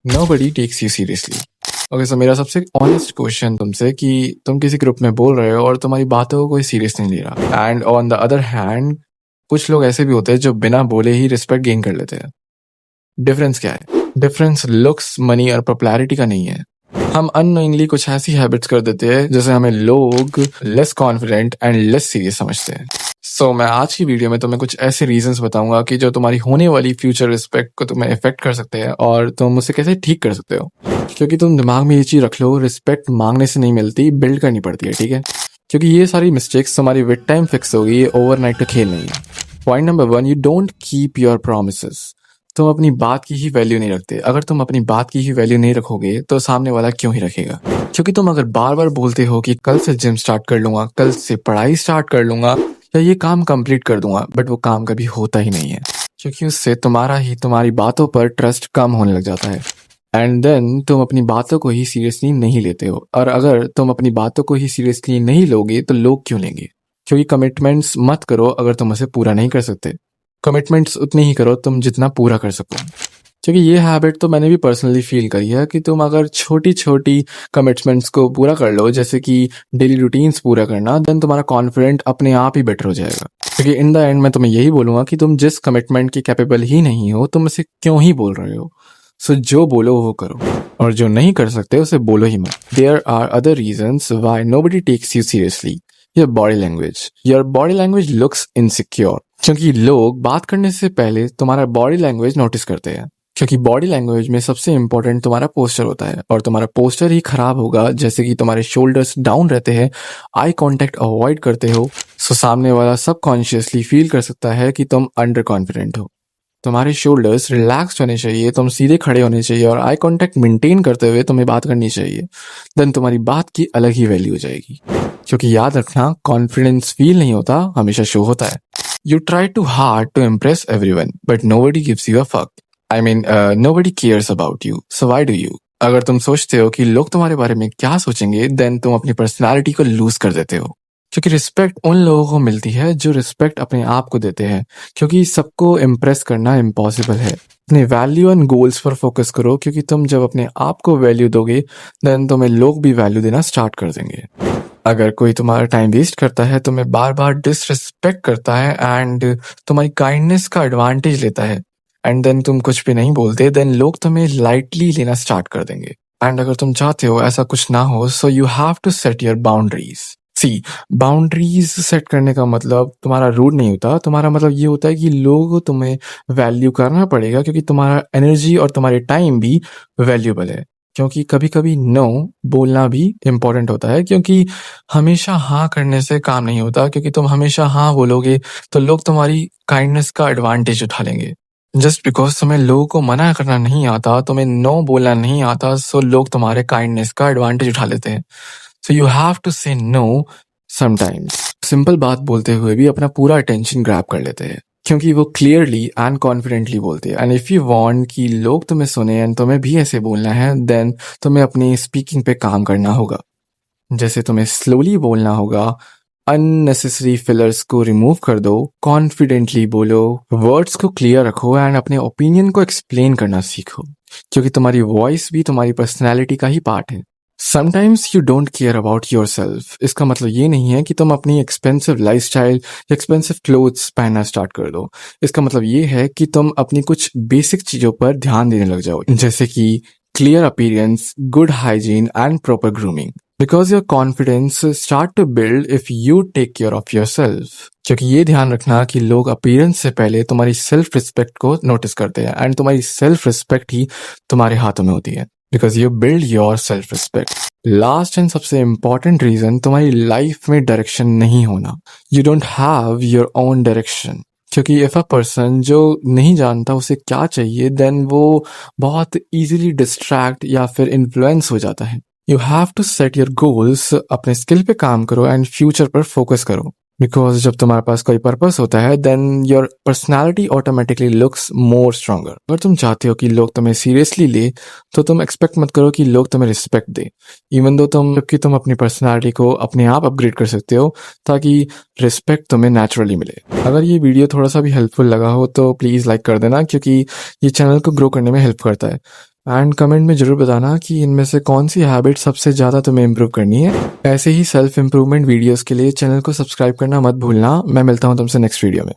Nobody takes you seriously. Okay, so मेरा सबसे honest question तुमसे कि तुम किसी ग्रुप में बोल रहे हो और तुम्हारी बातों को कोई सीरियस नहीं ले रहा, and on the other hand कुछ लोग ऐसे भी होते हैं जो बिना बोले ही रिस्पेक्ट गेन कर लेते हैं। डिफरेंस क्या है? डिफरेंस लुक्स, मनी और पॉपुलैरिटी का नहीं है। हम अननोइंगली कुछ ऐसी हैबिट्स कर देते हैं जैसे हमें लोग less confident and less serious समझते हैं। सो मैं आज की वीडियो में तुम्हें कुछ ऐसे रीजंस बताऊंगा कि जो तुम्हारी होने वाली फ्यूचर रिस्पेक्ट को तुम्हें इफेक्ट कर सकते हैं और तुम उसे कैसे ठीक कर सकते हो। क्योंकि तुम दिमाग में ये चीज रख लो, रिस्पेक्ट मांगने से नहीं मिलती, बिल्ड करनी पड़ती है, ठीक है? क्योंकि ये सारी मिस्टेक्स तुम्हारी विद टाइम फिक्स होगी, ओवरनाइट का खेल नहीं है। Point number 1, you don't keep your promises. तुम अपनी बात की ही वैल्यू नहीं रखते। अगर तुम अपनी बात की ही वैल्यू नहीं रखोगे तो सामने वाला क्यों ही रखेगा? क्योंकि तुम अगर बार बार बोलते हो कि कल से जिम स्टार्ट कर लूंगा, कल से पढ़ाई स्टार्ट कर लूंगा, या ये काम कंप्लीट कर दूंगा, बट वो काम कभी होता ही नहीं है, क्योंकि उससे तुम्हारी बातों पर ट्रस्ट कम होने लग जाता है। एंड देन तुम अपनी बातों को ही सीरियसली नहीं लेते हो, और अगर तुम अपनी बातों को ही सीरियसली नहीं लोगे तो लोग क्यों लेंगे? क्योंकि कमिटमेंट्स मत करो अगर तुम उसे पूरा नहीं कर सकते। कमिटमेंट्स उतनी ही करो तुम जितना पूरा कर सको। क्योंकि ये हैबिट तो मैंने भी पर्सनली फील करी है कि तुम अगर छोटी छोटी कमिटमेंट्स को पूरा कर लो, जैसे कि डेली रूटीन्स पूरा करना, देन तुम्हारा कॉन्फिडेंट अपने आप ही बेटर हो जाएगा। क्योंकि इन द एंड मैं तुम्हें यही बोलूंगा कि तुम जिस कमिटमेंट के कैपेबल ही नहीं हो, तुम उसे क्यों ही बोल रहे हो? सो जो बोलो वो करो, और जो नहीं कर सकते उसे बोलो ही मत। There are other reasons why nobody takes you seriously. Your body language. Your body language looks insecure. क्योंकि लोग बात करने से पहले तुम्हारा बॉडी लैंग्वेज नोटिस करते हैं। क्योंकि बॉडी लैंग्वेज में सबसे इंपॉर्टेंट तुम्हारा पोस्चर होता है, और तुम्हारा पोस्चर ही खराब होगा जैसे कि तुम्हारे शोल्डर्स डाउन रहते हैं, आई कांटेक्ट अवॉइड करते हो, सो सामने वाला सबकॉन्शियसली फील कर सकता है कि तुम अंडर कॉन्फिडेंट हो। तुम्हारे शोल्डर्स रिलैक्स्ड होने चाहिए, तुम सीधे खड़े होने चाहिए, और आई कांटेक्ट मेंटेन करते हुए तुम्हें बात करनी चाहिए। देन तुम्हारी बात की अलग ही वैल्यू हो जाएगी। क्योंकि याद रखना, कॉन्फिडेंस फील नहीं होता, हमेशा शो होता है। You try too hard to impress everyone, but nobody gives you a fuck. I mean, nobody cares about you. So why do you? अगर तुम सोचते हो कि लोग तुम्हारे बारे में क्या सोचेंगे, देन तुम अपनी पर्सनालिटी को लूज कर देते हो। क्योंकि रिस्पेक्ट उन लोगों को मिलती है जो रिस्पेक्ट अपने आप को देते हैं। क्योंकि सबको इम्प्रेस करना इम्पॉसिबल है। अपने वैल्यू एंड गोल्स पर फोकस करो, क्योंकि तुम जब अपने आप को वैल्यू दोगे, देन तुम्हें लोग भी वैल्यू देना स्टार्ट कर देंगे। अगर कोई तुम्हारा टाइम वेस्ट करता है, तुम्हें बार बार डिसरिस्पेक्ट करता है, एंड तुम्हारी काइंडनेस का एडवांटेज लेता है, एंड देन तुम कुछ भी नहीं बोलते, देन लोग तुम्हें लाइटली लेना स्टार्ट कर देंगे। एंड अगर तुम चाहते हो ऐसा कुछ ना हो, so you have to set your boundaries. See, boundaries set करने का मतलब तुम्हारा रूड नहीं होता, तुम्हारा मतलब ये होता है कि लोगों को तुम्हें वैल्यू करना पड़ेगा, क्योंकि तुम्हारा एनर्जी और तुम्हारे टाइम भी वैल्यूबल है। क्योंकि कभी कभी नो बोलना भी इम्पोर्टेंट होता है, क्योंकि हमेशा हाँ करने से काम नहीं होता। क्योंकि तुम हमेशा हाँ बोलोगे तो लोग तुम्हारी काइंडनेस का एडवांटेज उठा लेंगे। जस्ट बिकॉज तुम्हें लोगों को मना करना नहीं आता, तुम्हें नो बोलना नहीं आता, सो लोग तुम्हारे काइंडनेस का एडवांटेज उठा लेते हैं। सो यू हैव टू से नो समटाइम्स। सिंपल बात बोलते हुए भी अपना पूरा अटेंशन ग्रैब कर लेते हैं, क्योंकि वो क्लियरली एंड कॉन्फिडेंटली बोलते हैं। एंड इफ यू वांट कि लोग तुम्हें सुने एंड तुम्हें भी ऐसे बोलना है, देन तुम्हें अपनी स्पीकिंग पे काम करना होगा। जैसे तुम्हें स्लोली बोलना होगा, अननेसेसरी फिलर्स को रिमूव कर दो, कॉन्फिडेंटली बोलो, वर्ड्स को क्लियर रखो, एंड अपने ओपिनियन को एक्सप्लेन करना सीखो। क्योंकि तुम्हारी वॉइस भी तुम्हारी पर्सनैलिटी का ही पार्ट है। Sometimes you don't care about your self. इसका मतलब ये नहीं है कि तुम अपनी एक्सपेंसिव लाइफस्टाइल या एक्सपेंसिव क्लोथ्स पहनना स्टार्ट कर दो। इसका मतलब ये है कि तुम अपनी कुछ बेसिक चीजों पर ध्यान देने लग जाओ, जैसे कि clear appearance, good hygiene and proper grooming. Because your confidence start to build if you take care of your self. क्योंकि ये ध्यान रखना कि लोग अपीयरेंस से पहले तुम्हारी सेल्फ रिस्पेक्ट को नोटिस करते हैं, एंड तुम्हारी सेल्फ रिस्पेक्ट ही तुम्हारे हाथों में होती है। Because you build your self respect. Last and सबसे इंपॉर्टेंट रीजन, तुम्हारी लाइफ में डायरेक्शन नहीं होना। You don't have your own direction. क्योंकि इफ अ पर्सन जो नहीं जानता उसे क्या चाहिए, देन वो बहुत इजीली डिस्ट्रैक्ट या फिर इन्फ्लुएंस हो जाता है। You have to set your goals, अपने स्किल पे काम करो एंड फ्यूचर पर फोकस करो। बिकॉज जब तुम्हारे पास कोई पर्पस होता है, then your personality automatically looks more stronger. अगर तुम चाहते हो कि लोग तुम्हें सीरियसली ले, तो तुम एक्सपेक्ट मत करो कि लोग तुम्हें रिस्पेक्ट दे, इवन दो तुम अपनी पर्सनैलिटी को अपने आप अपग्रेड कर सकते हो, ताकि रिस्पेक्ट तुम्हें नेचुरली मिले। अगर ये वीडियो थोड़ा सा भी हेल्पफुल लगा हो तो प्लीज लाइक कर देना, क्योंकि ये चैनल को ग्रो करने में हेल्प करता है। एंड कमेंट में ज़रूर बताना कि इनमें से कौन सी हैबिट सबसे ज़्यादा तुम्हें इम्प्रूव करनी है। ऐसे ही सेल्फ इम्प्रूवमेंट वीडियोस के लिए चैनल को सब्सक्राइब करना मत भूलना। मैं मिलता हूँ तुमसे नेक्स्ट वीडियो में।